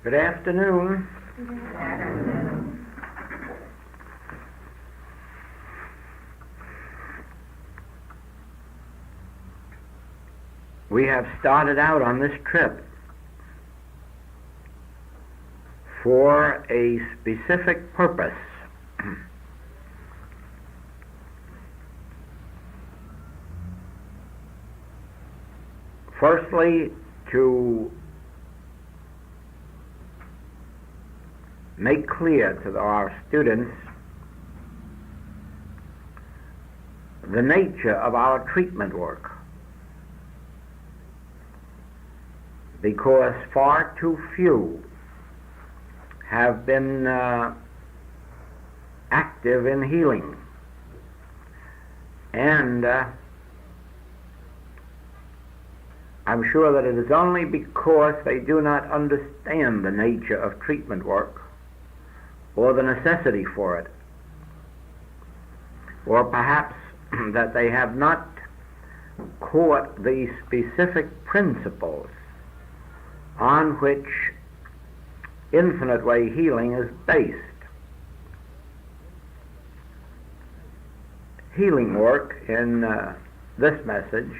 Good afternoon. Good afternoon. We have started out on this trip for a specific purpose. Firstly, to make clear to our students the nature of our treatment work, because far too few have been active in healing, and I'm sure that it is only because they do not understand the nature of treatment work or the necessity for it, or perhaps that they have not caught the specific principles on which infinite way healing is based. Healing work in this message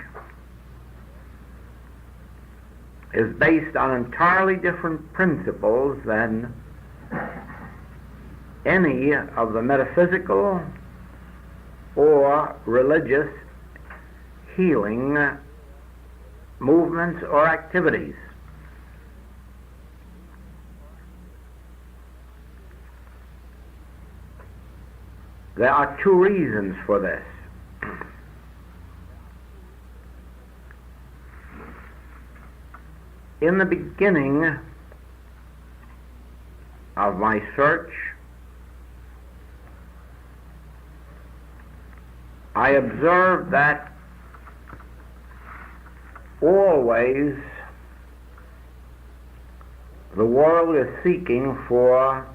is based on entirely different principles than any of the metaphysical or religious healing movements or activities. There are two reasons for this. In the beginning of my search, I observed that always the world is seeking for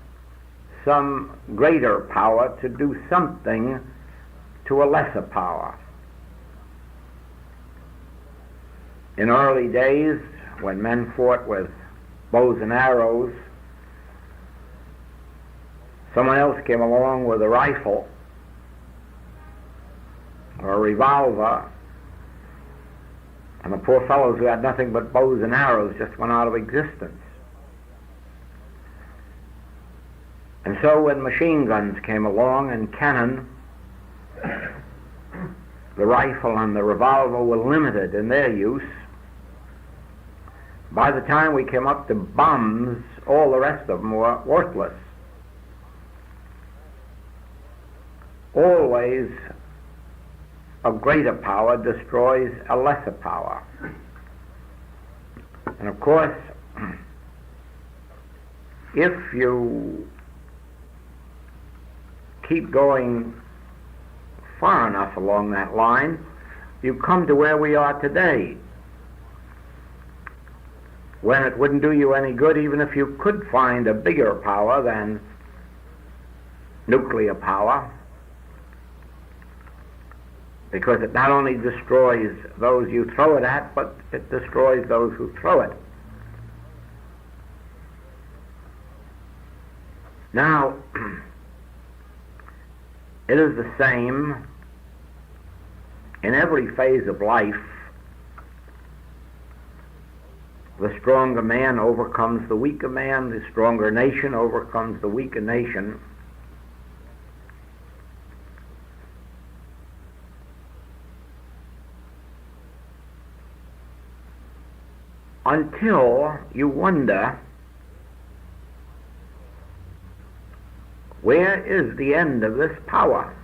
some greater power to do something to a lesser power. In early days, when men fought with bows and arrows, someone else came along with a rifle or a revolver, and the poor fellows who had nothing but bows and arrows just went out of existence. And so when machine guns came along and cannon, the rifle and the revolver were limited in their use. By the time we came up to bombs, all the rest of them were worthless. Always a greater power destroys a lesser power. And of course, if you keep going far enough along that line, you come to where we are today, when it wouldn't do you any good even if you could find a bigger power than nuclear power, because it not only destroys those you throw it at, but it destroys those who throw it. Now, it is the same in every phase of life. The stronger man overcomes the weaker man, the stronger nation overcomes the weaker nation. Until you wonder, where is the end of this power?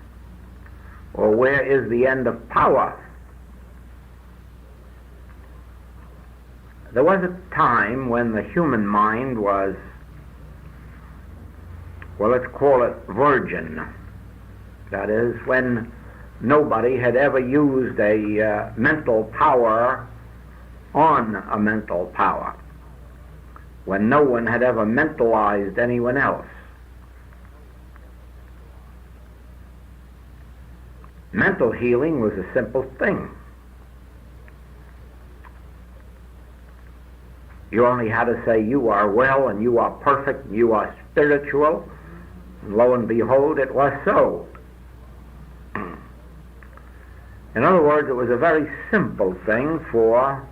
Or where is the end of power? There was a time when the human mind was, well, let's call it virgin. That is, when nobody had ever used a mental power on a mental power, when no one had ever mentalized anyone else. Mental healing was a simple thing. You only had to say you are well and you are perfect and you are spiritual. And lo and behold, it was so. In other words, it was a very simple thing for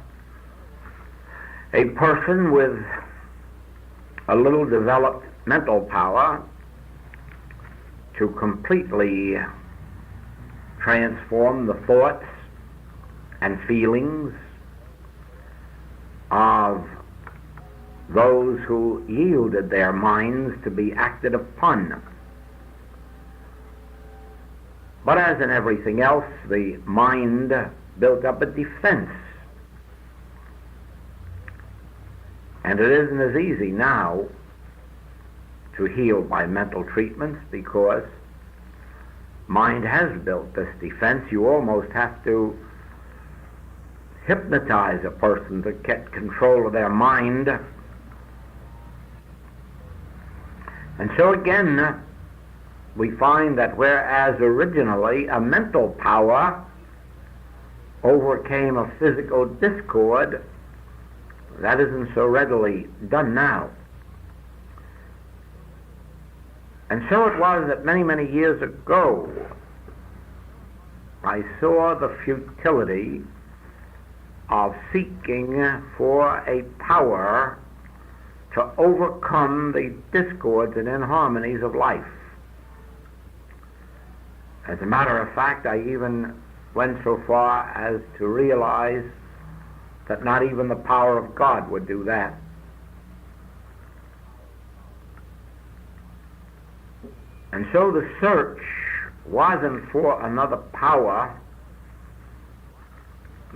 a person with a little developed mental power to completely transform the thoughts and feelings of those who yielded their minds to be acted upon. But as in everything else, the mind built up a defense. And it isn't as easy now to heal by mental treatments because mind has built this defense. You almost have to hypnotize a person to get control of their mind. And so again, we find that whereas originally a mental power overcame a physical discord, that isn't so readily done now. And so it was that many, many years ago, I saw the futility of seeking for a power to overcome the discords and inharmonies of life. As a matter of fact, I even went so far as to realize that not even the power of God would do that. And so the search wasn't for another power.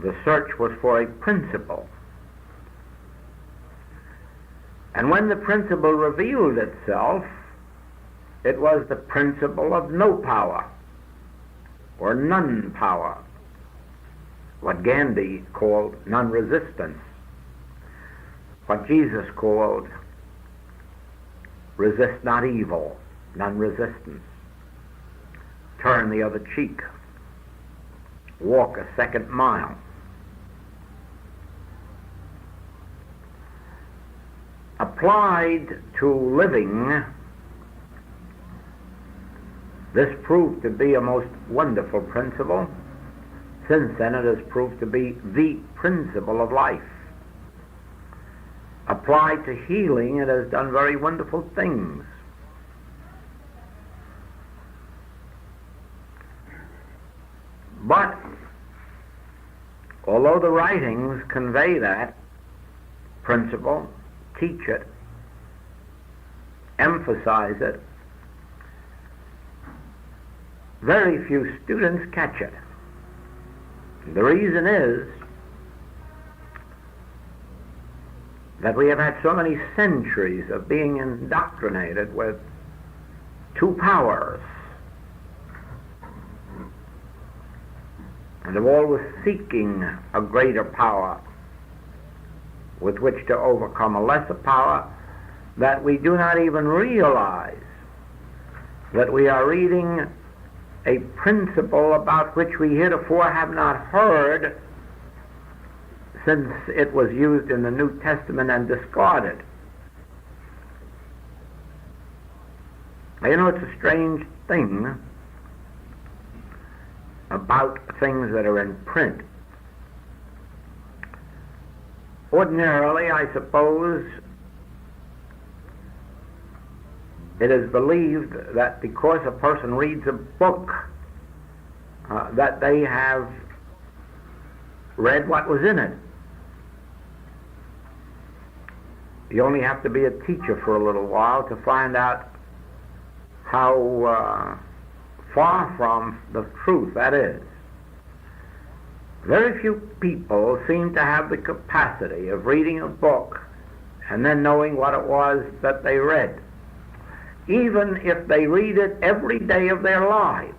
The search was for a principle. And when the principle revealed itself, it was the principle of no power, or non-power, what Gandhi called non-resistance, what Jesus called resist not evil, non-resistance, turn the other cheek, walk a second mile. Applied to living, this proved to be a most wonderful principle. Since then it has proved to be the principle of life. Applied to healing, it has done very wonderful things. But although the writings convey that principle, teach it, emphasize it, very few students catch it. The reason is that we have had so many centuries of being indoctrinated with two powers, and of always seeking a greater power with which to overcome a lesser power, that we do not even realize that we are reading a principle about which we heretofore have not heard, since it was used in the New Testament and discarded. You know, it's a strange thing about things that are in print. Ordinarily, I suppose, it is believed that because a person reads a book, that they have read what was in it. You only have to be a teacher for a little while to find out how far from the truth that is. Very few people seem to have the capacity of reading a book and then knowing what it was that they read. Even if they read it every day of their lives,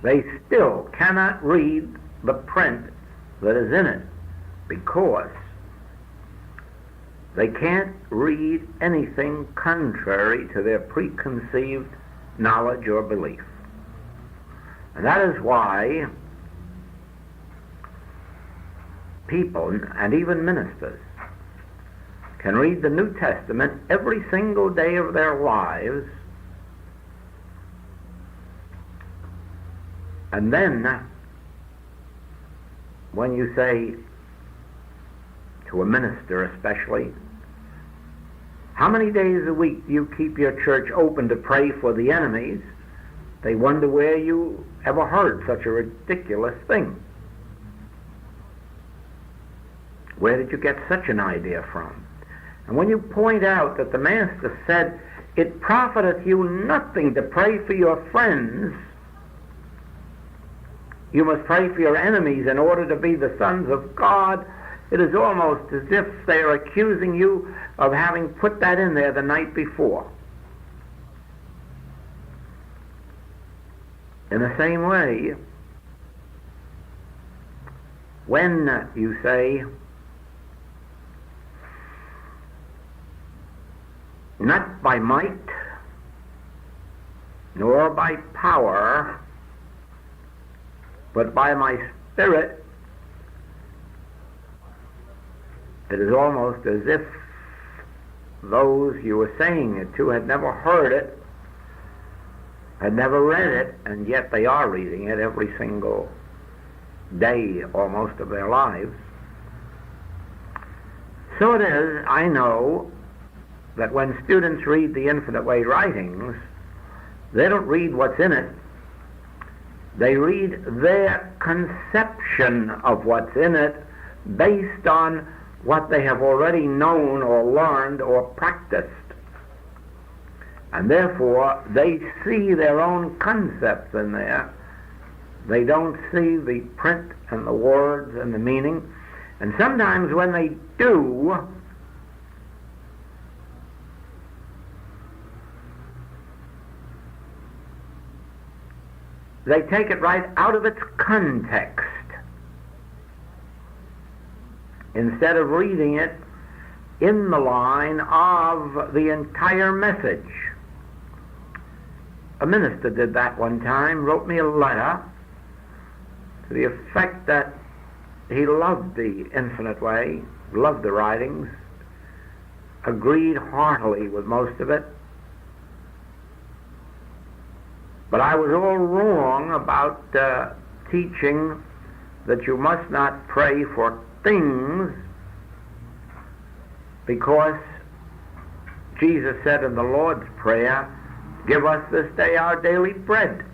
they still cannot read the print that is in it, because they can't read anything contrary to their preconceived knowledge or belief. And that is why people, and even ministers, can read the New Testament every single day of their lives, and then when you say to a minister especially, how many days a week do you keep your church open to pray for the enemies? They wonder where you ever heard such a ridiculous thing. Where did you get such an idea from? And when you point out that the Master said, it profiteth you nothing to pray for your friends, you must pray for your enemies in order to be the sons of God, it is almost as if they are accusing you of having put that in there the night before. In the same way, when you say, not by might, nor by power, but by my Spirit, it is almost as if those you were saying it to had never heard it, had never read it, and yet they are reading it every single day, almost, of their lives. So it is, I know, that when students read the Infinite Way writings, they don't read what's in it. They read their conception of what's in it based on what they have already known or learned or practiced. And therefore, they see their own concepts in there. They don't see the print and the words and the meaning. And sometimes when they do, they take it right out of its context instead of reading it in the line of the entire message. A minister did that one time, wrote me a letter to the effect that he loved the Infinite Way, loved the writings, agreed heartily with most of it, but I was all wrong about teaching that you must not pray for things, because Jesus said in the Lord's Prayer, give us this day our daily bread.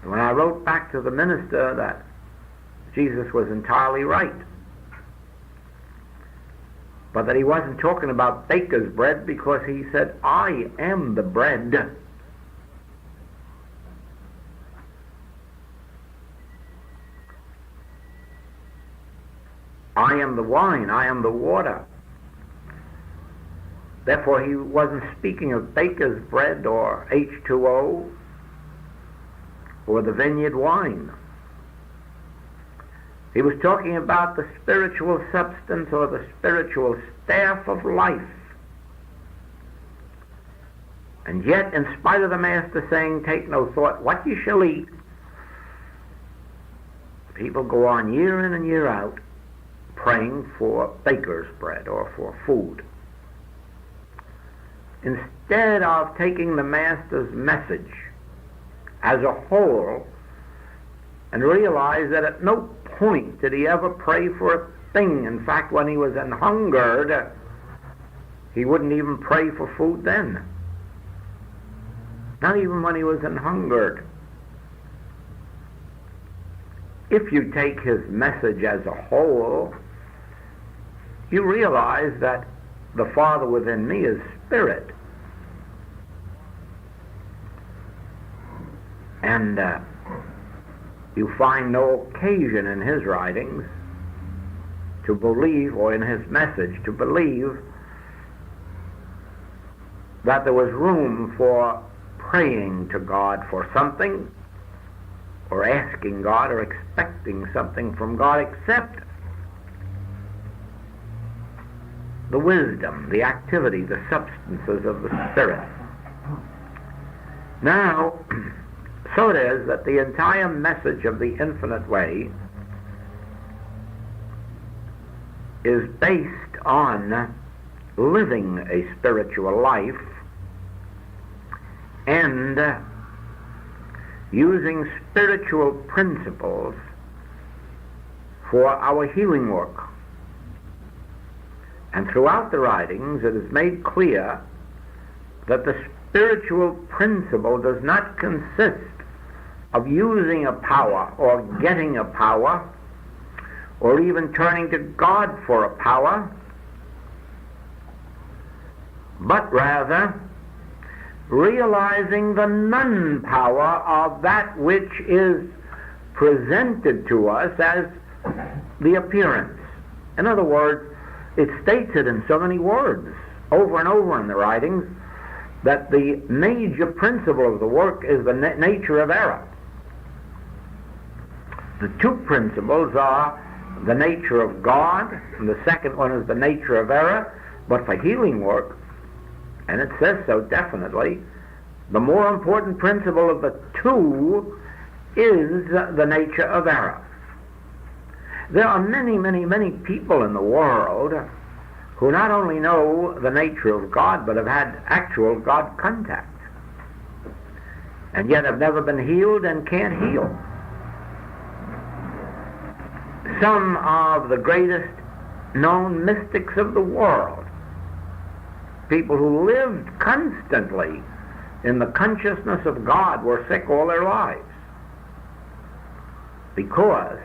And when I wrote back to the minister that Jesus was entirely right, but that he wasn't talking about baker's bread, because he said, I am the bread. I am the wine, I am the water. Therefore, he wasn't speaking of baker's bread or H2O or the vineyard wine. He was talking about the spiritual substance or the spiritual staff of life. And yet, in spite of the Master saying, take no thought what you shall eat, people go on year in and year out praying for baker's bread or for food, instead of taking the Master's message as a whole and realize that at no point did he ever pray for a thing. In fact, when he was an hungered, he wouldn't even pray for food then. Not even when he was an hungered. If you take his message as a whole, you realize that the Father within me is Spirit. And you find no occasion in his writings to believe, or in his message to believe, that there was room for praying to God for something, or asking God, or expecting something from God, except the wisdom, the activity, the substances of the Spirit. Now, so it is that the entire message of the Infinite Way is based on living a spiritual life and using spiritual principles for our healing work. And throughout the writings it is made clear that the spiritual principle does not consist of using a power or getting a power or even turning to God for a power, but rather realizing the non-power of that which is presented to us as the appearance. In other words, it states it in so many words over and over in the writings that the major principle of the work is the nature of error. The two principles are the nature of God, and the second one is the nature of error. But for healing work, and it says so definitely, the more important principle of the two is the nature of error. There are many, many, many people in the world who not only know the nature of God, but have had actual God contact, and yet have never been healed and can't heal. Some of the greatest known mystics of the world, people who lived constantly in the consciousness of God, were sick all their lives because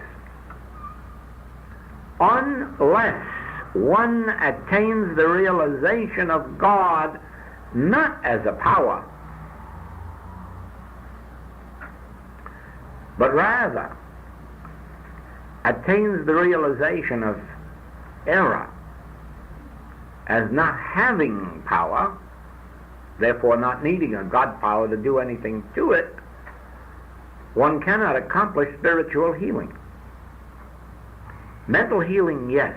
unless one attains the realization of God not as a power, but rather attains the realization of error as not having power, therefore not needing a God power to do anything to it, one cannot accomplish spiritual healing. Mental healing, yes.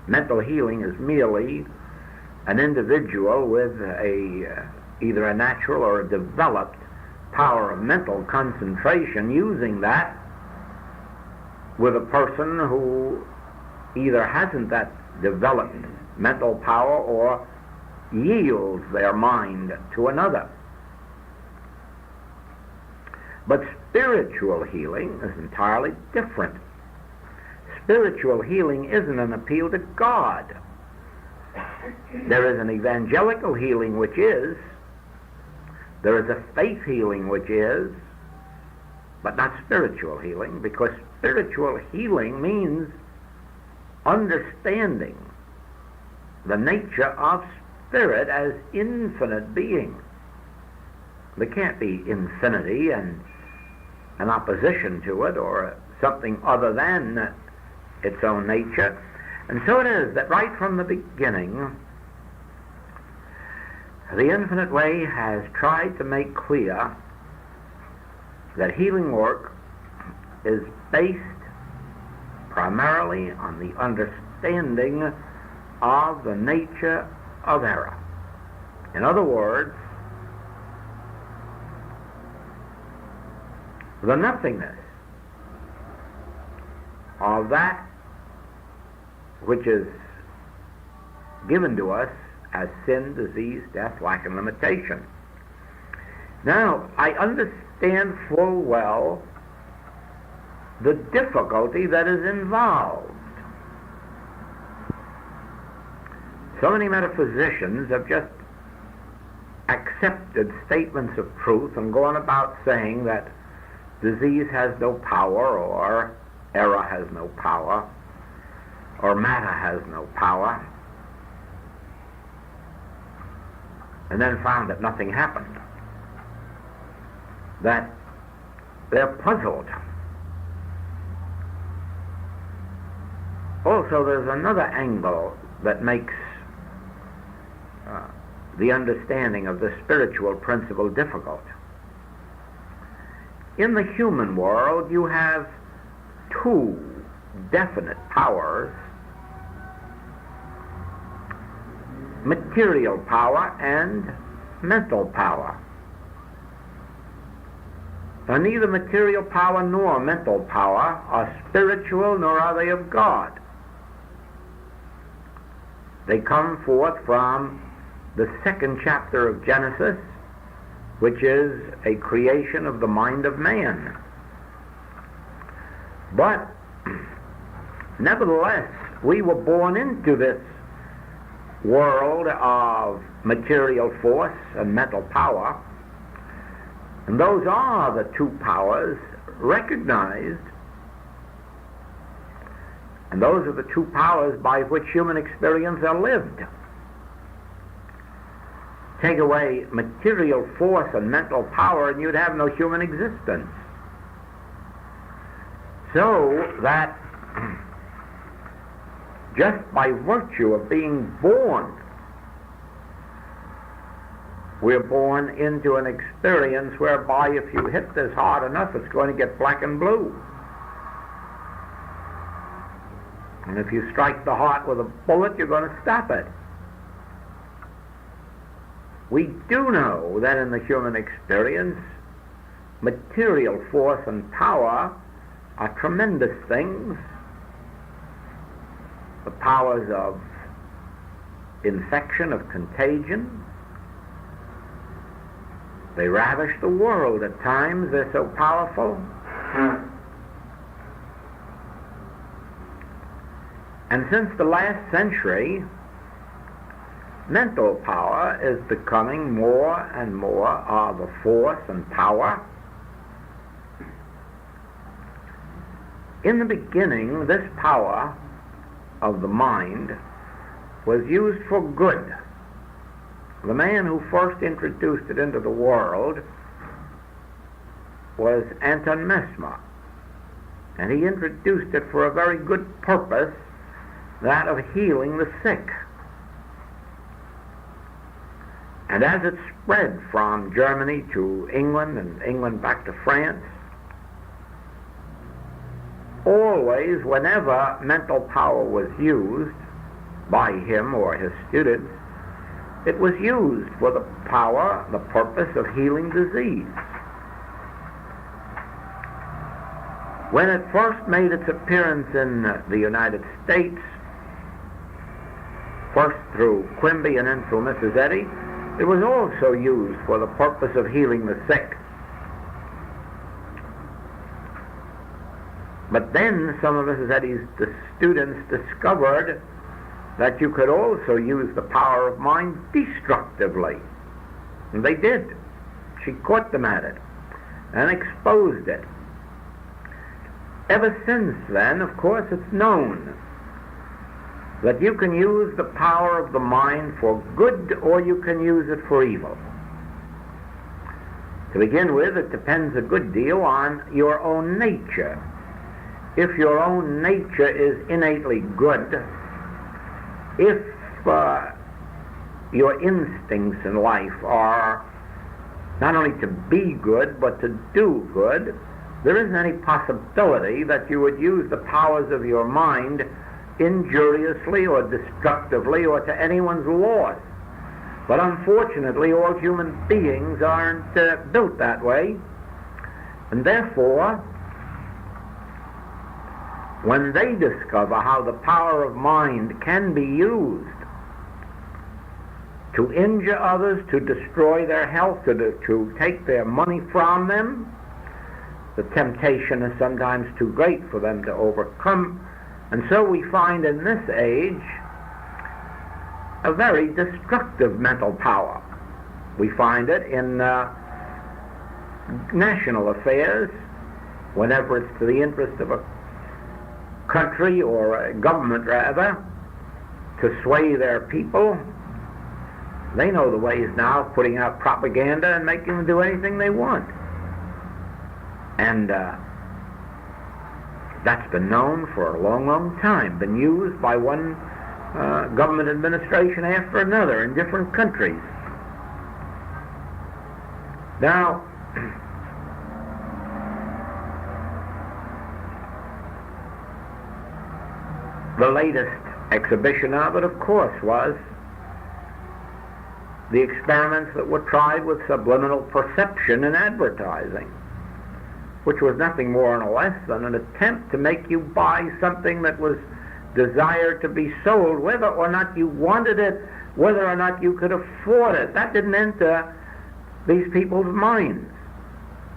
Mental healing is merely an individual with either a natural or a developed power of mental concentration, using that with a person who either hasn't that developed mental power or yields their mind to another. But spiritual healing is entirely different. Spiritual healing isn't an appeal to God. There is an evangelical healing which is, there is a faith healing which is, but not spiritual healing, because spiritual healing means understanding the nature of spirit as infinite being. There can't be infinity and an opposition to it or something other than its own nature. And so it is that right from the beginning, the Infinite Way has tried to make clear that healing work is based primarily on the understanding of the nature of error. In other words, the nothingness of that which is given to us as sin, disease, death, lack, and limitation. Now, I understand full well the difficulty that is involved. So many metaphysicians have just accepted statements of truth and gone about saying that disease has no power, or error has no power, or matter has no power, and then found that nothing happened, that they're puzzled. Also, there's another angle that makes the understanding of the spiritual principle difficult. In the human world, you have two definite powers: material power and mental power. Now, neither material power nor mental power are spiritual, nor are they of God. They come forth from the second chapter of Genesis, which is a creation of the mind of man. But nevertheless, we were born into this world of material force and mental power, and those are the two powers recognized, and those are the two powers by which human experience are lived. Take away material force and mental power and you'd have no human existence. So that just by virtue of being born, we're born into an experience whereby if you hit this hard enough, it's going to get black and blue. And if you strike the heart with a bullet, you're going to stop it. We do know that in the human experience, material force and power are tremendous things. The powers of infection, of contagion. They ravish the world at times. They're so powerful. And since the last century, mental power is becoming more and more of a force and power. In the beginning, this power of the mind was used for good. The man who first introduced it into the world was Anton Mesmer, and he introduced it for a very good purpose, that of healing the sick. And as it spread from Germany to England and England back to France, always, whenever mental power was used by him or his students, it was used for the power, the purpose of healing disease. When it first made its appearance in the United States, first through Quimby and then through Mrs. Eddy, it was also used for the purpose of healing the sick. But then some of Mrs. Eddy's students discovered that you could also use the power of mind destructively. And they did. She caught them at it and exposed it. Ever since then, of course, it's known that you can use the power of the mind for good or you can use it for evil. To begin with, it depends a good deal on your own nature. If your own nature is innately good, if your instincts in life are not only to be good but to do good, there isn't any possibility that you would use the powers of your mind injuriously or destructively or to anyone's loss. But unfortunately, all human beings aren't built that way, and therefore, when they discover how the power of mind can be used to injure others, to destroy their health, to take their money from them, the temptation is sometimes too great for them to overcome. And so we find in this age a very destructive mental power. We find it in national affairs, whenever it's to the interest of a country or a government rather, to sway their people. They know the ways now of putting out propaganda and making them do anything they want. And that's been known for a long, long time, been used by one government administration after another in different countries. Now, the latest exhibition of it, of course, was the experiments that were tried with subliminal perception in advertising, which was nothing more nor less than an attempt to make you buy something that was desire to be sold, whether or not you wanted it, whether or not you could afford it. That didn't enter these people's minds.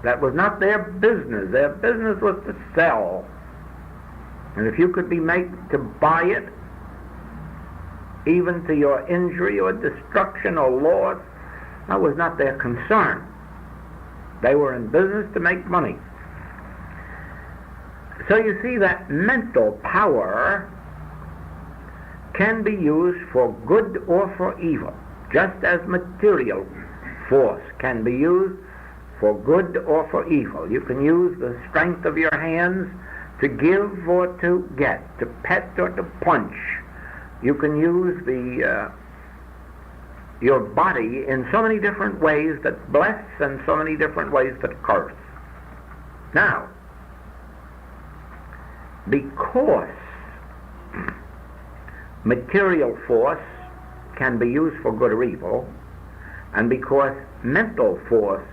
That was not their business. Their business was to sell. And if you could be made to buy it, even to your injury or destruction or loss, that was not their concern. They were in business to make money. So you see that mental power can be used for good or for evil, just as material force can be used for good or for evil. You can use the strength of your hands to give or to get, to pet or to punch. You can use your body in so many different ways that bless and so many different ways that curse. Now, because material force can be used for good or evil, and because mental force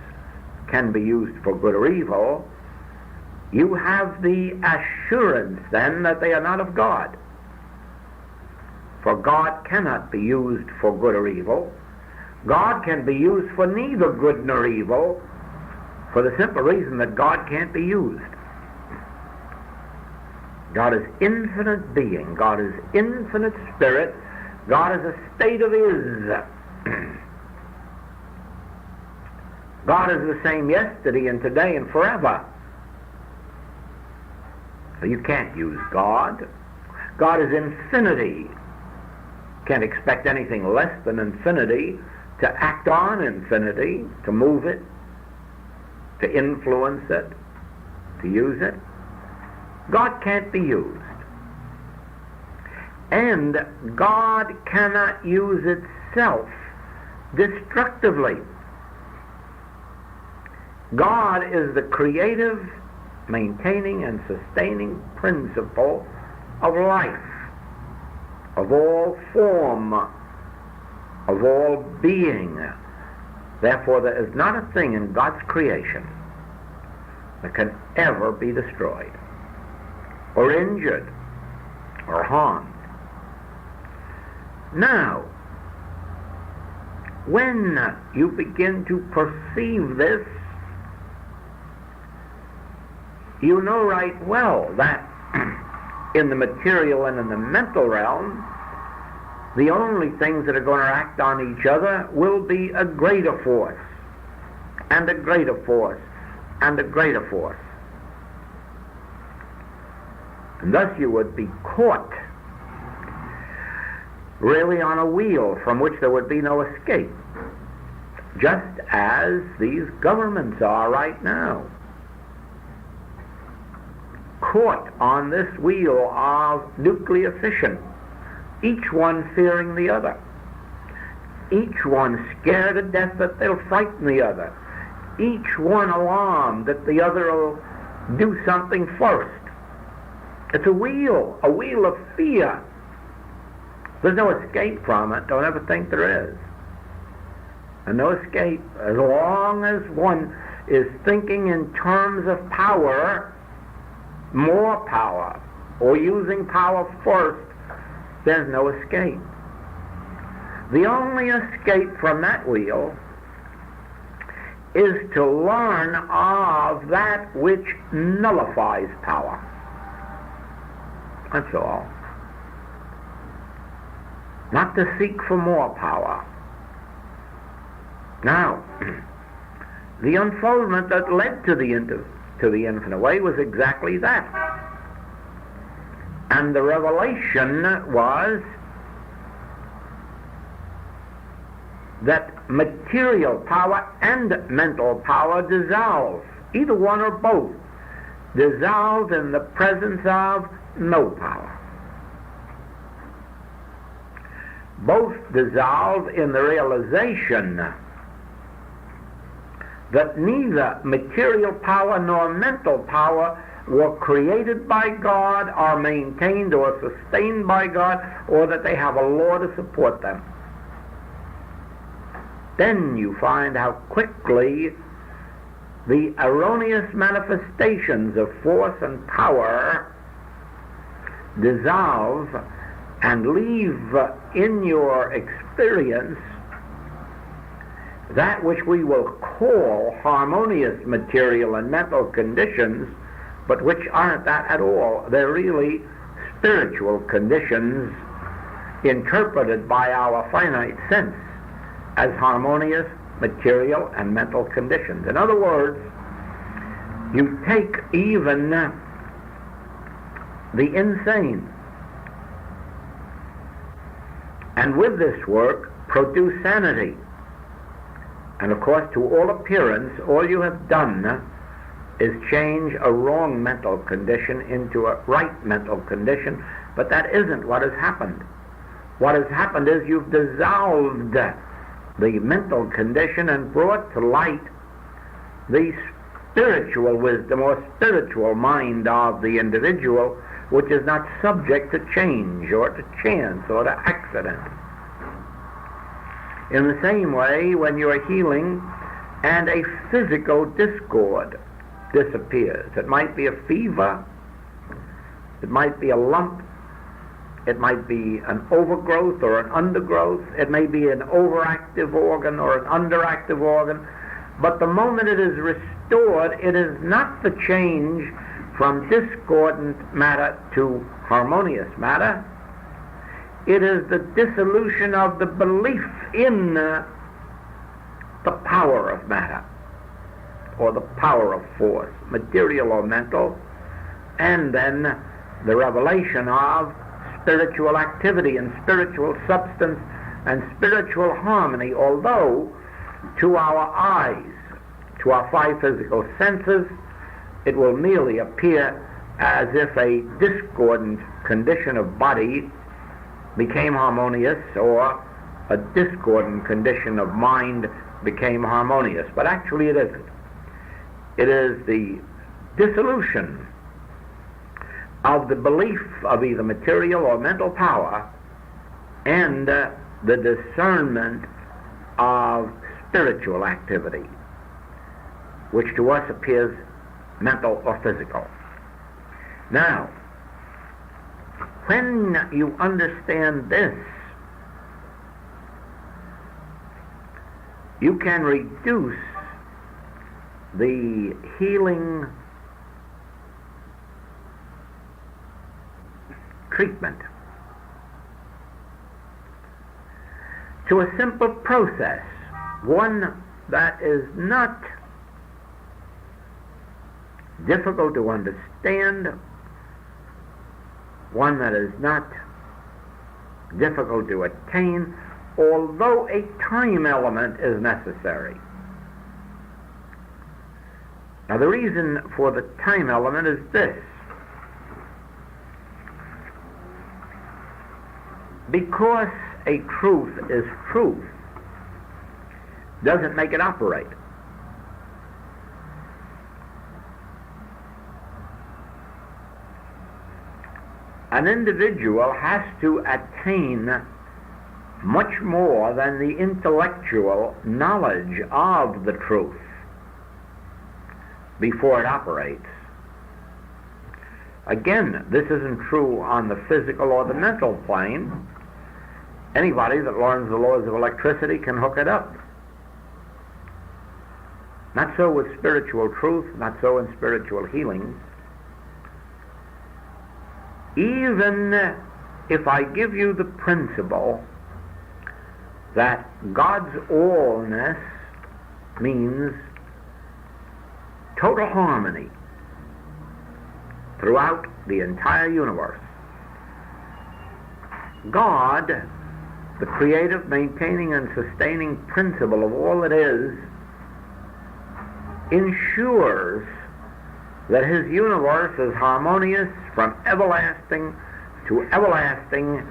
can be used for good or evil, you have the assurance then that they are not of God. For God cannot be used for good or evil. God can be used for neither good nor evil, for the simple reason that God can't be used. God is infinite being. God is infinite spirit. God is a state of is. God is the same yesterday and today and forever. So you can't use God. God is infinity. Can't expect anything less than infinity to act on infinity, to move it, to influence it, to use it. God can't be used. And God cannot use itself destructively. God is the creative, maintaining, and sustaining principle of life, of all form, of all being. Therefore, there is not a thing in God's creation that can ever be destroyed, or injured, or harmed. Now, when you begin to perceive this, you know right well that in the material and in the mental realm, the only things that are going to act on each other will be a greater force, and a greater force, and a greater force. And thus you would be caught really on a wheel from which there would be no escape, just as these governments are right now. Caught on this wheel of nuclear fission, each one fearing the other, each one scared to death that they'll frighten the other, each one alarmed that the other will do something first. It's a wheel of fear. There's no escape from it. Don't ever think there is. And no escape. As long as one is thinking in terms of power, more power, or using power first, there's no escape. The only escape from that wheel is to learn of that which nullifies power. That's all. Not to seek for more power. Now, the unfoldment that led to the infinite way was exactly that. And the revelation was that material power and mental power dissolve, either one or both, dissolve in the presence of no power. Both dissolve in the realization that neither material power nor mental power were created by God, or maintained or sustained by God, or that they have a law to support them. Then you find how quickly the erroneous manifestations of force and power dissolve and leave in your experience that which we will call harmonious material and mental conditions, but which aren't that at all. They're really spiritual conditions interpreted by our finite sense as harmonious material and mental conditions. In other words, you take even the insane, and with this work produce sanity. And of course, to all appearance, all you have done is change a wrong mental condition into a right mental condition, but that isn't what has happened. What has happened is you've dissolved the mental condition and brought to light the spiritual wisdom or spiritual mind of the individual, which is not subject to change or to chance or to accident. In the same way, when you are healing and a physical discord disappears, it might be a fever, it might be a lump, it might be an overgrowth or an undergrowth, it may be an overactive organ or an underactive organ, but the moment it is restored, it is not the change from discordant matter to harmonious matter. It is the dissolution of the belief in the power of matter, or the power of force, material or mental, and then the revelation of spiritual activity and spiritual substance and spiritual harmony, although to our eyes, to our five physical senses, it will merely appear as if a discordant condition of body became harmonious, or a discordant condition of mind became harmonious. But actually it isn't. It is the dissolution of the belief of either material or mental power and the discernment of spiritual activity, which to us appears mental or physical. Now, when you understand this, you can reduce the healing treatment to a simple process, one that is not difficult to understand, one that is not difficult to attain, although a time element is necessary. Now, the reason for the time element is this: because a truth is truth doesn't make it operate. An individual has to attain much more than the intellectual knowledge of the truth before it operates. Again, this isn't true on the physical or the mental plane. Anybody that learns the laws of electricity can hook it up. Not so with spiritual truth, not so in spiritual healing. Even if I give you the principle that God's allness means total harmony throughout the entire universe, God, the creative, maintaining, and sustaining principle of all that is, ensures that his universe is harmonious from everlasting to everlasting,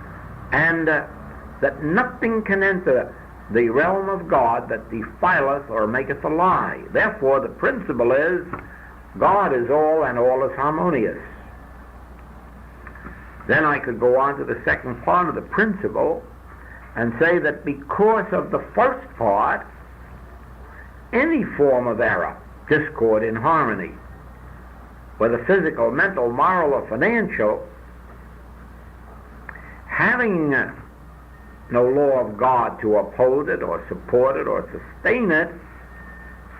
and that nothing can enter the realm of God that defileth or maketh a lie. Therefore, the principle is God is all and all is harmonious. Then I could go on to the second part of the principle and say that because of the first part, any form of error, discord, inharmony, whether physical, mental, moral, or financial, Having no law of God to uphold it or support it or sustain it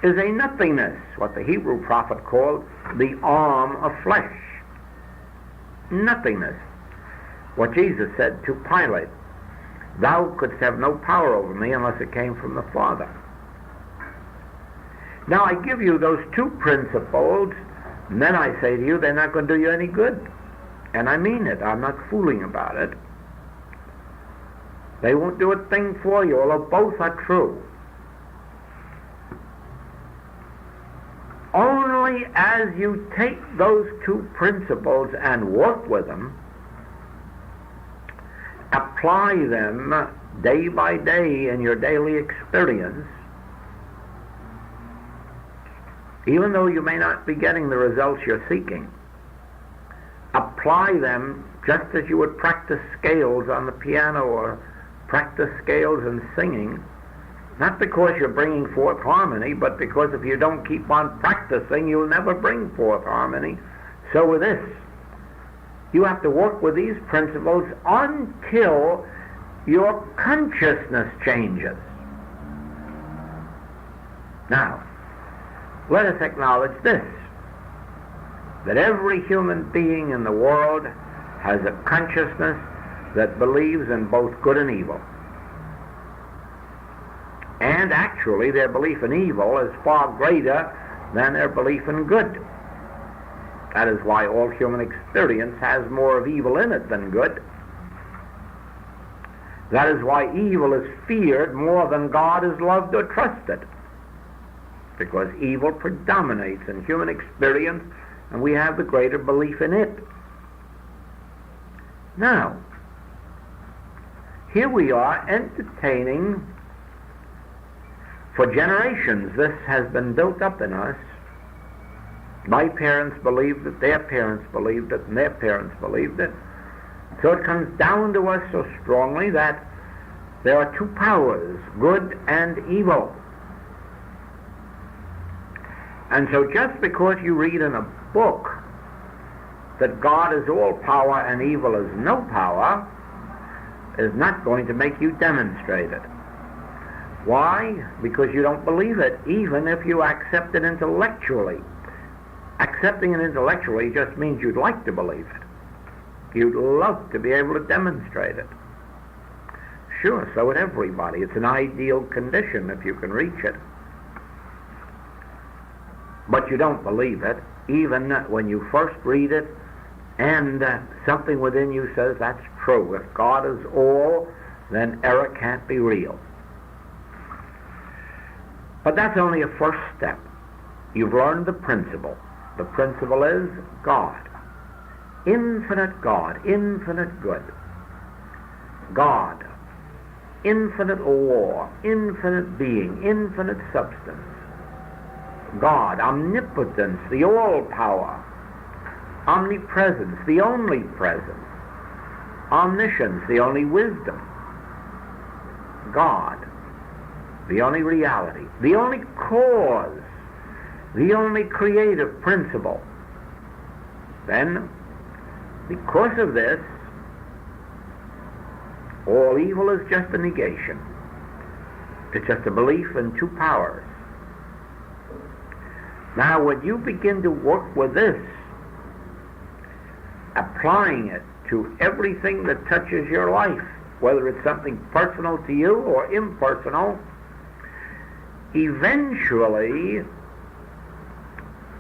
is a nothingness, what the Hebrew prophet called the arm of flesh. Nothingness. What Jesus said to Pilate, thou couldst have no power over me unless it came from the Father. Now I give you those two principles, and then I say to you, they're not going to do you any good. And I mean it. I'm not fooling about it. They won't do a thing for you, although both are true. Only as you take those two principles and work with them, apply them day by day in your daily experience, even though you may not be getting the results you're seeking, apply them just as you would practice scales on the piano or practice scales in singing, not because you're bringing forth harmony, but because if you don't keep on practicing, you'll never bring forth harmony. So with this, you have to work with these principles until your consciousness changes. Now, let us acknowledge this, that every human being in the world has a consciousness that believes in both good and evil. And actually, their belief in evil is far greater than their belief in good. That is why all human experience has more of evil in it than good. That is why evil is feared more than God is loved or trusted. Because evil predominates in human experience, and we have the greater belief in it. Now, here we are entertaining, for generations this has been built up in us. My parents believed it, their parents believed it, and their parents believed it. So it comes down to us so strongly that there are two powers, good and evil. And so just because you read in a book that God is all power and evil is no power, is not going to make you demonstrate it. Why? Because you don't believe it, even if you accept it intellectually. Accepting it intellectually just means you'd like to believe it. You'd love to be able to demonstrate it. Sure, so would everybody. It's an ideal condition if you can reach it. But you don't believe it, even when you first read it, and something within you says that's true. If God is all, then error can't be real. But that's only a first step. You've learned the principle. The principle is God. Infinite God, infinite good. God, infinite law, infinite being, infinite substance. God, omnipotence, the all-power. Omnipresence, the only presence. Omniscience, the only wisdom. God, the only reality, the only cause, the only creative principle. Then, because of this, all evil is just a negation. It's just a belief in two powers. Now, when you begin to work with this, applying it to everything that touches your life, whether it's something personal to you or impersonal, eventually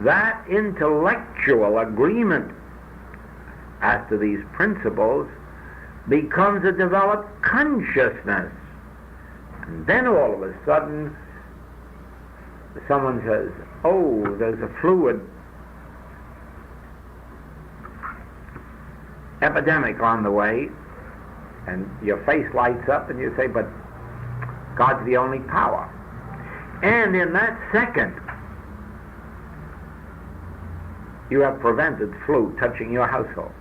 that intellectual agreement as to these principles becomes a developed consciousness. And then all of a sudden someone says, oh, there's a fluid epidemic on the way, and your face lights up and you say, but God's the only power. And in that second, you have prevented flu touching your household.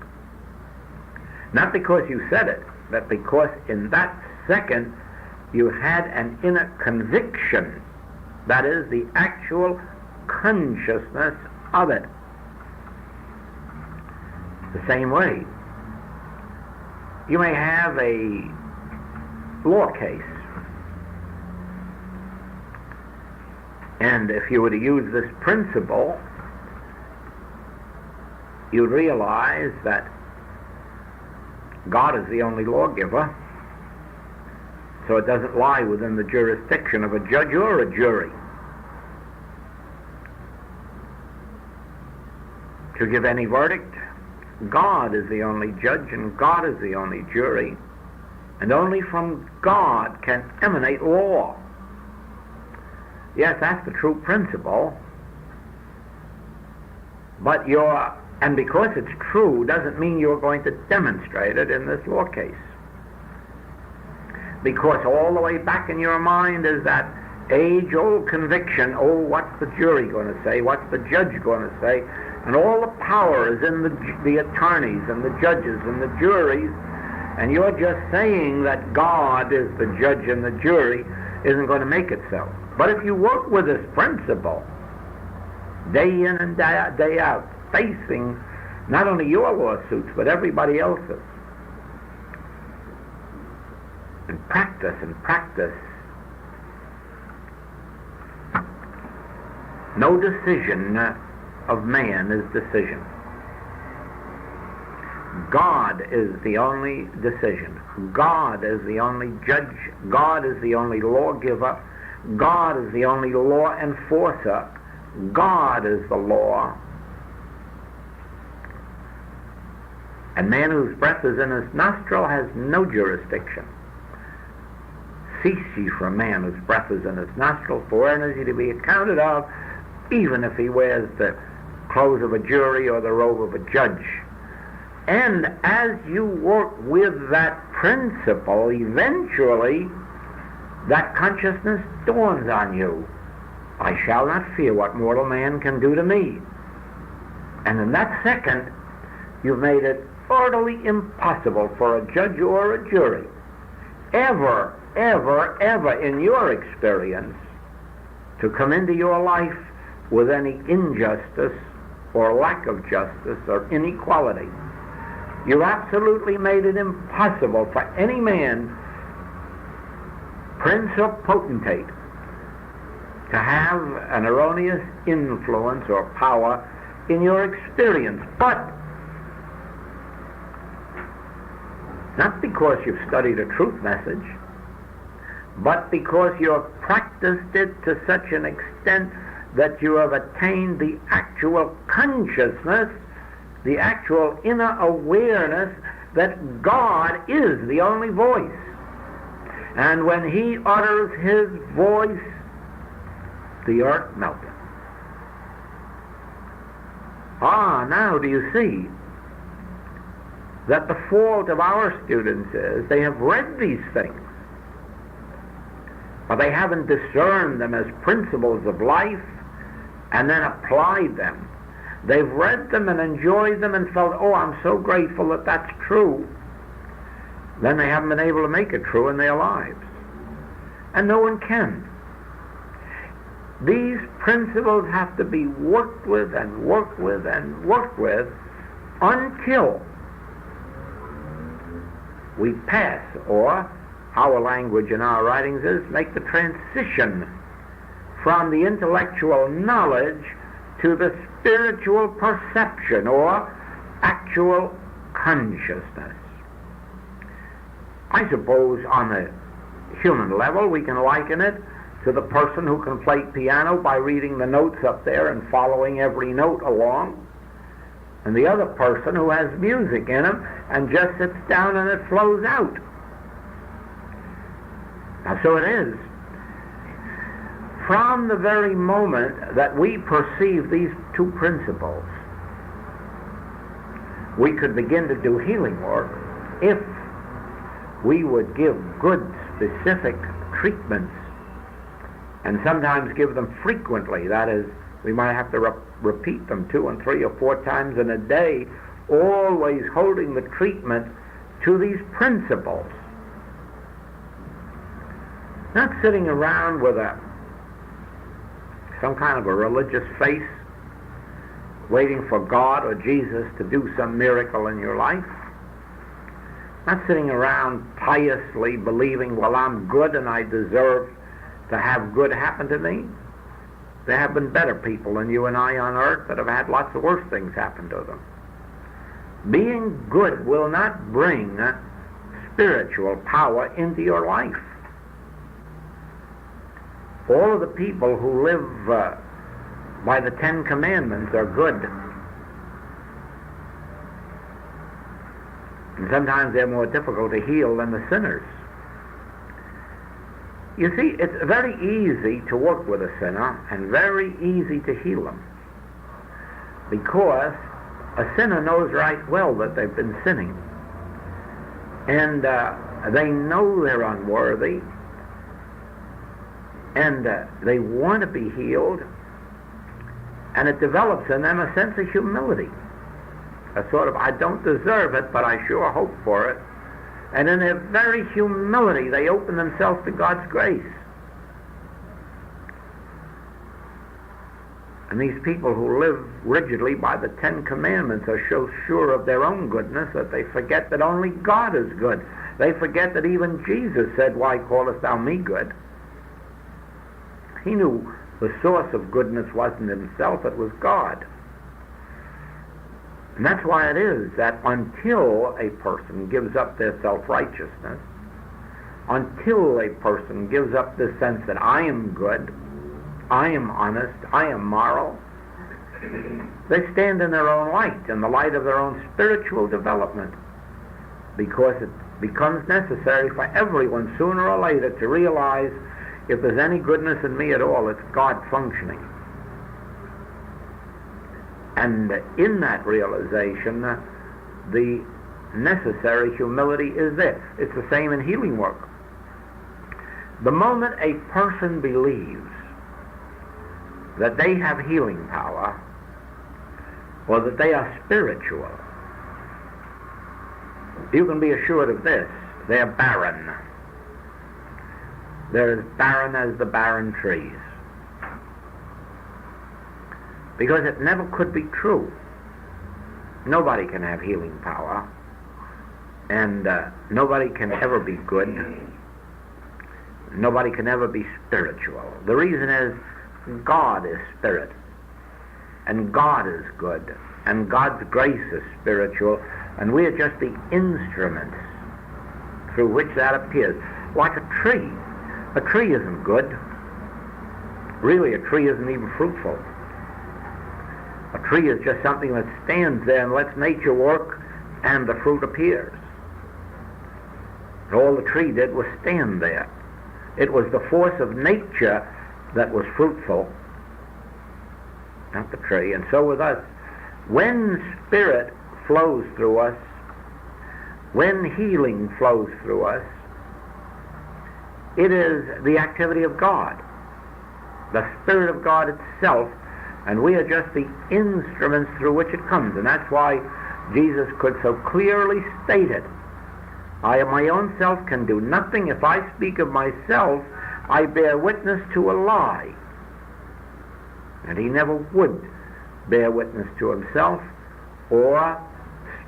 Not because you said it, but because in that second you had an inner conviction, that is, the actual consciousness of it. The same way, You may have a law case, and if you were to use this principle, you'd realize that God is the only lawgiver, so it doesn't lie within the jurisdiction of a judge or a jury to give any verdict. God is the only judge and God is the only jury, and only from God can emanate law. Yes, that's the true principle, but and because it's true doesn't mean you're going to demonstrate it in this law case. Because all the way back in your mind is that age-old conviction, oh, what's the jury going to say? What's the judge going to say? And all the power is in the attorneys and the judges and the juries, and you're just saying that God is the judge and the jury isn't going to make it so. But if you work with this principle, day in and day out, facing not only your lawsuits, but everybody else's, and practice, no decision of man is decision. God is the only decision. God is the only judge. God is the only lawgiver. God is the only law enforcer. God is the law. And man whose breath is in his nostril has no jurisdiction. Cease ye from man whose breath is in his nostril, for wherein is he to be accounted of, even if he wears the clothes of a jury or the robe of a judge. And as you work with that principle, eventually that consciousness dawns on you. I shall not fear what mortal man can do to me. And in that second, you've made it utterly impossible for a judge or a jury ever in your experience to come into your life with any injustice or lack of justice or inequality. You've absolutely made it impossible for any man, prince or potentate, to have an erroneous influence or power in your experience. But not because you've studied a truth message, but because you have practiced it to such an extent that you have attained the actual consciousness, the actual inner awareness that God is the only voice. And when he utters his voice, the earth melteth. Now do you see that the fault of our students is they have read these things, but they haven't discerned them as principles of life and then applied them. They've read them and enjoyed them and felt, oh, I'm so grateful that that's true. Then they haven't been able to make it true in their lives. And no one can. These principles have to be worked with and worked with and worked with until we pass, or our language in our writings is, make the transition from the intellectual knowledge to the spiritual perception or actual consciousness. I suppose on a human level we can liken it to the person who can play piano by reading the notes up there and following every note along, and the other person who has music in him and just sits down and it flows out. Now, so it is. From the very moment that we perceive these two principles, we could begin to do healing work if we would give good, specific treatments, and sometimes give them frequently. That is, we might have to repeat them 2 and 3 or 4 times in a day, always holding the treatment to these principles. Not sitting around with some kind of a religious face, waiting for God or Jesus to do some miracle in your life, Not sitting around piously believing, well, I'm good and I deserve to have good happen to me. There have been better people than you and I on earth that have had lots of worse things happen to them. Being good will not bring spiritual power into your life. All of the people who live by the Ten Commandments are good. And sometimes they're more difficult to heal than the sinners. You see, it's very easy to work with a sinner and very easy to heal them, because a sinner knows right well that they've been sinning, and they know they're unworthy, and they want to be healed, and it develops in them a sense of humility, a sort of, I don't deserve it, but I sure hope for it. And in their very humility, they open themselves to God's grace. And these people who live rigidly by the Ten Commandments are so sure of their own goodness that they forget that only God is good. They forget that even Jesus said, why callest thou me good? He knew the source of goodness wasn't himself, it was God. And that's why it is that until a person gives up their self-righteousness, until a person gives up this sense that I am good, I am honest, I am moral, they stand in their own light, in the light of their own spiritual development, because it becomes necessary for everyone sooner or later to realize if there's any goodness in me at all, it's God functioning. And in that realization, the necessary humility is there. It's the same in healing work. The moment a person believes that they have healing power, or that they are spiritual, you can be assured of this: they're barren. They're as barren as the barren trees. Because it never could be true. Nobody can have healing power, and nobody can ever be good. Nobody can ever be spiritual. The reason is God is spirit, and God is good, and God's grace is spiritual, and we are just the instruments through which that appears. Like a tree. A tree isn't good. Really, a tree isn't even fruitful. A tree is just something that stands there and lets nature work, and the fruit appears. And all the tree did was stand there. It was the force of nature that was fruitful, not the tree. And so with us, when spirit flows through us, when healing flows through us, it is the activity of God, the Spirit of God itself, and we are just the instruments through which it comes. And that's why Jesus could so clearly state it. I of my own self can do nothing. If I speak of myself, I bear witness to a lie. And he never would bear witness to himself or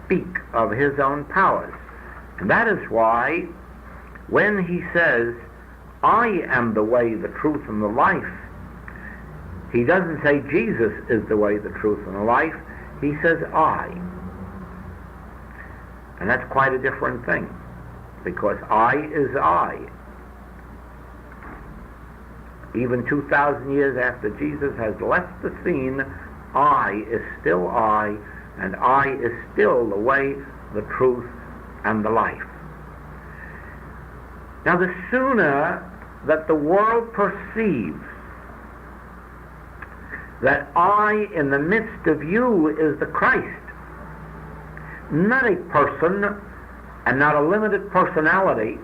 speak of his own powers. And that is why when he says, I am the way, the truth, and the life, he doesn't say Jesus is the way, the truth, and the life. He says I. And that's quite a different thing, because I is I. Even 2,000 years after Jesus has left the scene, I is still I, and I is still the way, the truth, and the life. Now, the sooner that the world perceives that I in the midst of you is the Christ, not a person and not a limited personality,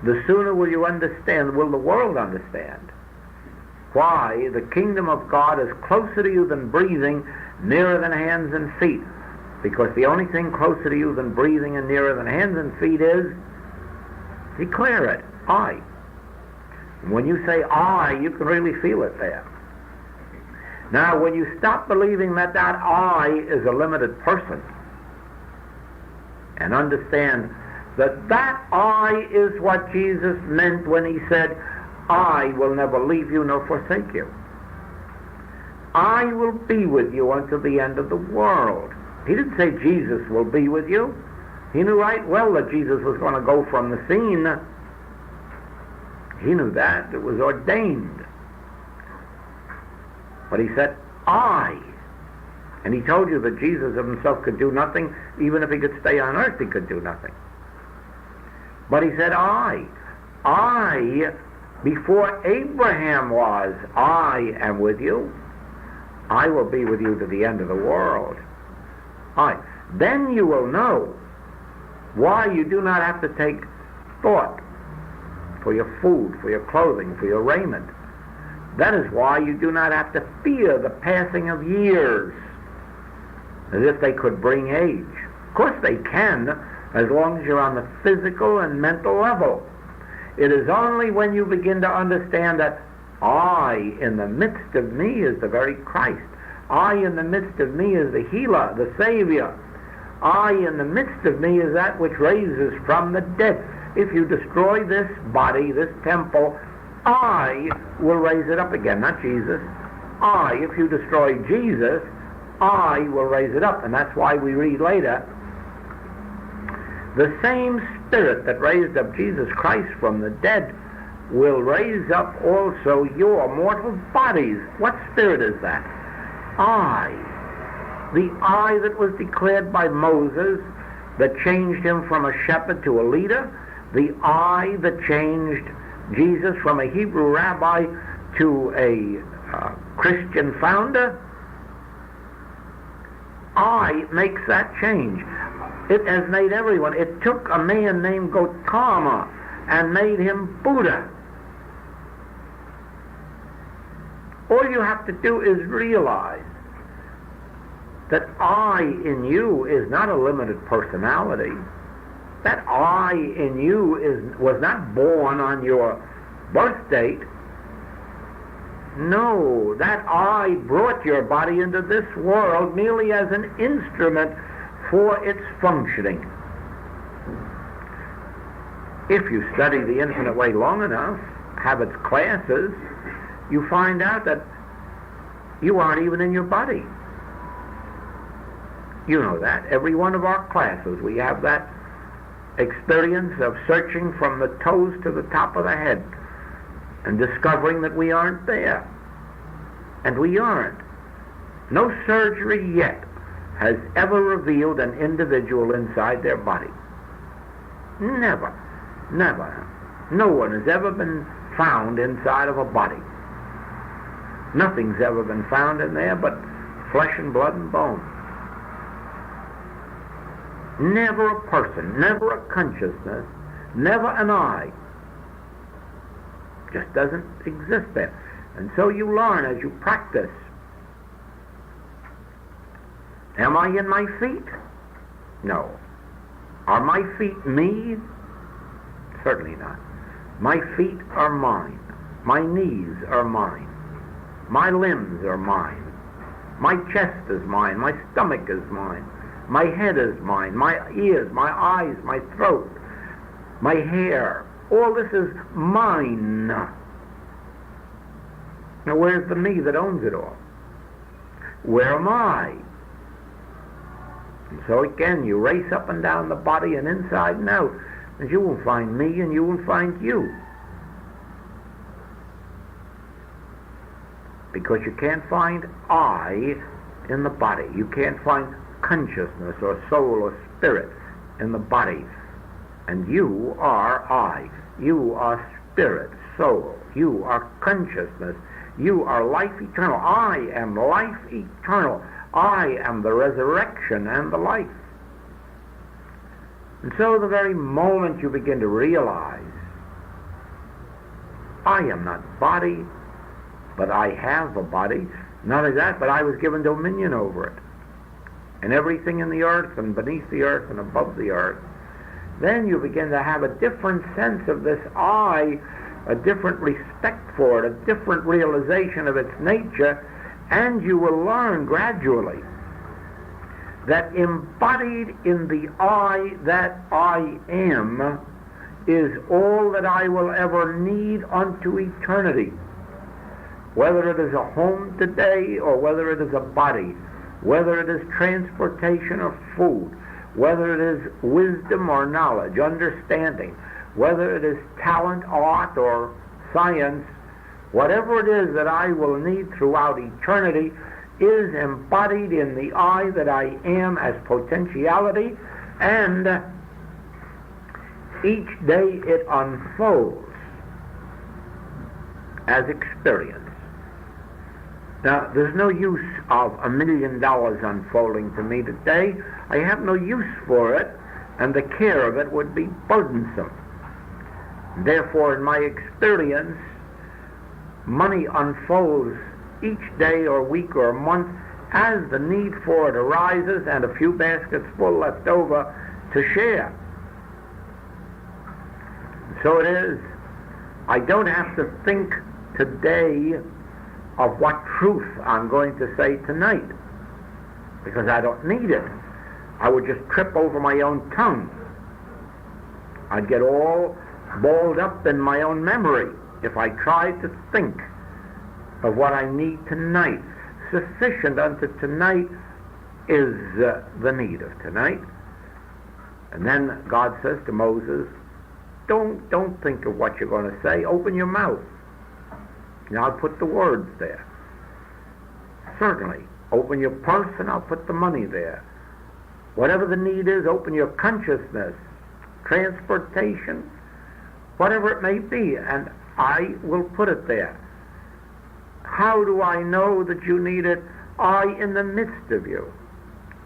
the sooner will you understand, will the world understand, why the kingdom of God is closer to you than breathing, nearer than hands and feet. Because the only thing closer to you than breathing and nearer than hands and feet is, declare it, I. And when you say I, you can really feel it there. Now, when you stop believing that that I is a limited person, and understand that that I is what Jesus meant when he said, I will never leave you nor forsake you. I will be with you until the end of the world. He didn't say Jesus will be with you. He knew right well that Jesus was going to go from the scene. He knew that. It was ordained. But he said, I. And he told you that Jesus of himself could do nothing. Even if he could stay on earth, he could do nothing. But he said, I, before Abraham was, I am with you. I will be with you to the end of the world. I. Then you will know why you do not have to take thought for your food, for your clothing, for your raiment. That is why you do not have to fear the passing of years, as if they could bring age. Of course they can, as long as you're on the physical and mental level. It is only when you begin to understand that I in the midst of me is the very Christ. I in the midst of me is the healer, the Savior. I in the midst of me is that which raises from the dead. If you destroy this body, this temple, I will raise it up again, not Jesus. If you destroy Jesus, I will raise it up. And that's why we read later, the same Spirit that raised up Jesus Christ from the dead will raise up also your mortal bodies. What spirit is that? I. The I that was declared by Moses, that changed him from a shepherd to a leader. The I that changed Jesus from a Hebrew rabbi to a Christian founder. I makes that change. It has made everyone. It took a man named Gautama and made him Buddha. All you have to do is realize that I in you is not a limited personality. That I in you was not born on your birth date. No, that I brought your body into this world merely as an instrument for its functioning. If you study the infinite way long enough, have its classes, you find out that you aren't even in your body. You know that. Every one of our classes, we have that experience of searching from the toes to the top of the head and discovering that we aren't there. And we aren't. No surgery yet has ever revealed an individual inside their body. Never. Never. No one has ever been found inside of a body. Nothing's ever been found in there but flesh and blood and bone. Never a person, never a consciousness, never an I. Just doesn't exist there. And so you learn as you practice. Am I in my feet? No. Are my feet me? Certainly not. My feet are mine. My knees are mine. My limbs are mine. My chest is mine. My stomach is mine. My head is mine. My ears, my eyes, my throat, my hair. All this is mine. Now where's the me that owns it all? Where am I? And so again, you race up and down the body and inside and out, and you will find me and you will find you. Because you can't find I in the body. You can't find consciousness or soul or spirit in the body. And you are I. You are spirit, soul. You are consciousness. You are life eternal. I am life eternal. I am the resurrection and the life. And so the very moment you begin to realize, I am not body, but I have a body. Not only that, but I was given dominion over it. And everything in the earth and beneath the earth and above the earth. Then you begin to have a different sense of this I, a different respect for it, a different realization of its nature, and you will learn gradually that embodied in the I that I am is all that I will ever need unto eternity. Whether it is a home today or whether it is a body, whether it is transportation or food, whether it is wisdom or knowledge, understanding, whether it is talent, art, or science, whatever it is that I will need throughout eternity is embodied in the I that I am as potentiality, and each day it unfolds as experience. Now, there's no use of $1 million unfolding to me today. I have no use for it, and the care of it would be burdensome. Therefore, in my experience, money unfolds each day or week or month as the need for it arises, and a few baskets full left over to share. So it is. I don't have to think today of what truth I'm going to say tonight, because I don't need it. I would just trip over my own tongue. I'd get all balled up in my own memory if I tried to think of what I need tonight. Sufficient unto tonight is the need of tonight. And then God says to Moses, don't think of what you're going to say. Open your mouth. And I'll put the words there. Certainly. Open your purse and I'll put the money there. Whatever the need is, open your consciousness, transportation, whatever it may be, and I will put it there. How do I know that you need it? I in the midst of you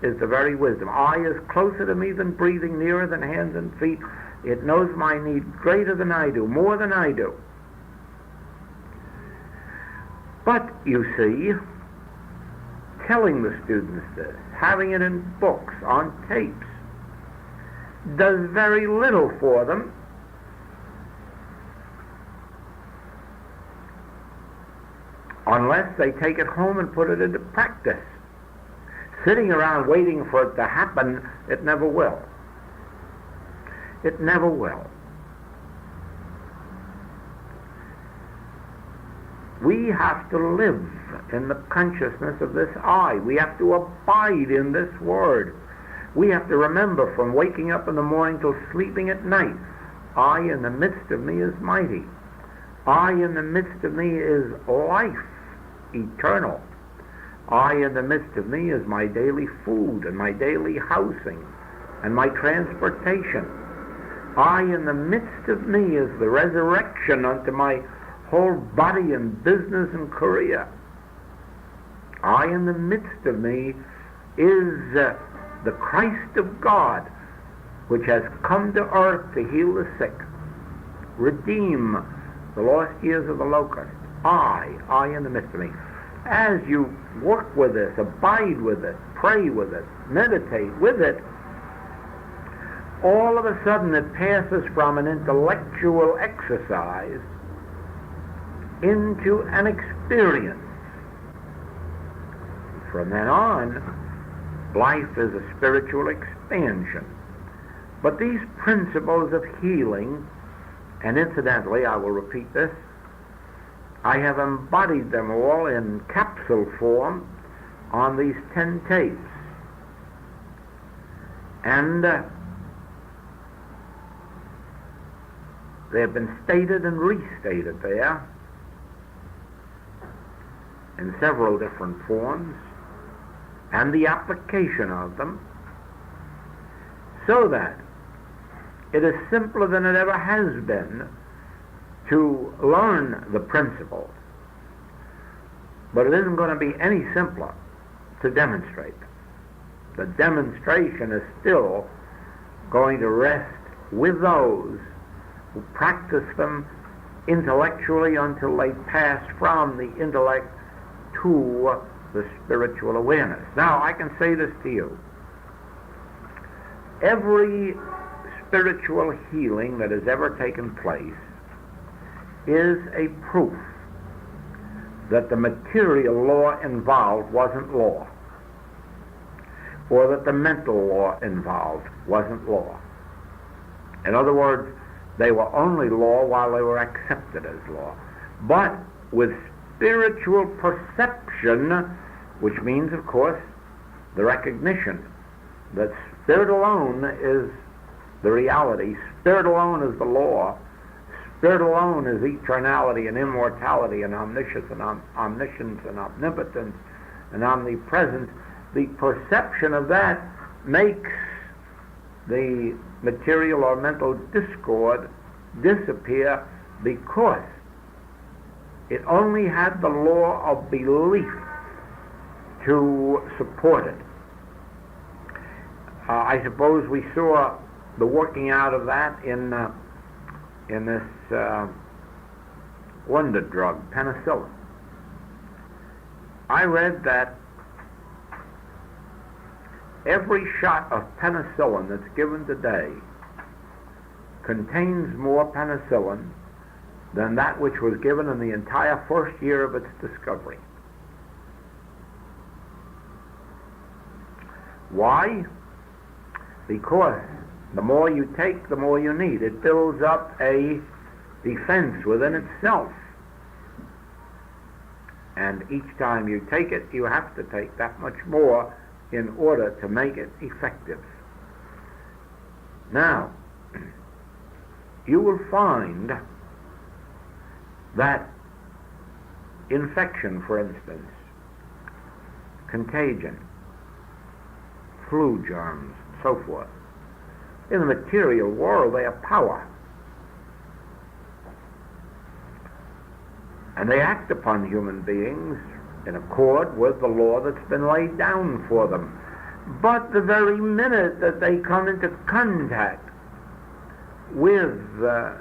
is the very wisdom. I is closer to me than breathing, nearer than hands and feet. It knows my need greater than I do, more than I do. But, you see, telling the students this, having it in books, on tapes, does very little for them. Unless they take it home and put it into practice. Sitting around waiting for it to happen, it never will. It never will. We have to live in the consciousness of this I. We have to abide in this word. We have to remember from waking up in the morning till sleeping at night, I in the midst of me is mighty. I in the midst of me is life, eternal. I in the midst of me is my daily food and my daily housing and my transportation. I in the midst of me is the resurrection unto my whole body and business and career. I in the midst of me is the Christ of God, which has come to earth to heal the sick, redeem the lost years of the locust. I in the midst of me. As you work with this, abide with it, pray with it, meditate with it, all of a sudden it passes from an intellectual exercise into an experience. From then on, life is a spiritual expansion. But these principles of healing, and incidentally, I will repeat this, I have embodied them all in capsule form on these 10 tapes. And they have been stated and restated there in several different forms, and the application of them, so that it is simpler than it ever has been to learn the principles, but it isn't going to be any simpler to demonstrate them. The demonstration is still going to rest with those who practice them intellectually until they pass from the intellect to the spiritual awareness. Now, I can say this to you. Every spiritual healing that has ever taken place is a proof that the material law involved wasn't law. or that the mental law involved wasn't law. In other words, they were only law while they were accepted as law. But with spiritual perception, which means, of course, the recognition that Spirit alone is the reality, Spirit alone is the law, Spirit alone is eternality and immortality and omniscience and omniscience and omnipotence and omnipresence. The perception of that makes the material or mental discord disappear, because it only had the law of belief to support it. I suppose we saw the working out of that in this wonder drug, penicillin. I read that every shot of penicillin that's given today contains more penicillin than that which was given in the entire first year of its discovery. Why? Because the more you take, the more you need. It builds up a defense within itself. And each time you take it, you have to take that much more in order to make it effective. Now, you will find that infection, for instance, contagion, flu germs, so forth, in the material world they are power. And they act upon human beings in accord with the law that's been laid down for them. But the very minute that they come into contact with the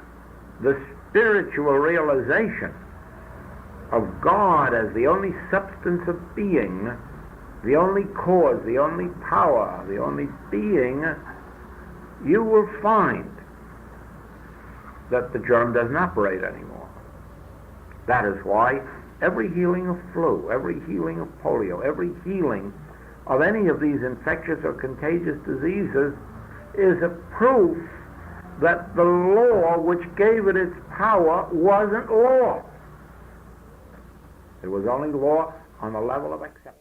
spiritual realization of God as the only substance of being, the only cause, the only power, the only being, you will find that the germ doesn't operate anymore. That is why every healing of flu, every healing of polio, every healing of any of these infectious or contagious diseases is a proof that the law which gave it its power wasn't law. It was only law on the level of acceptance.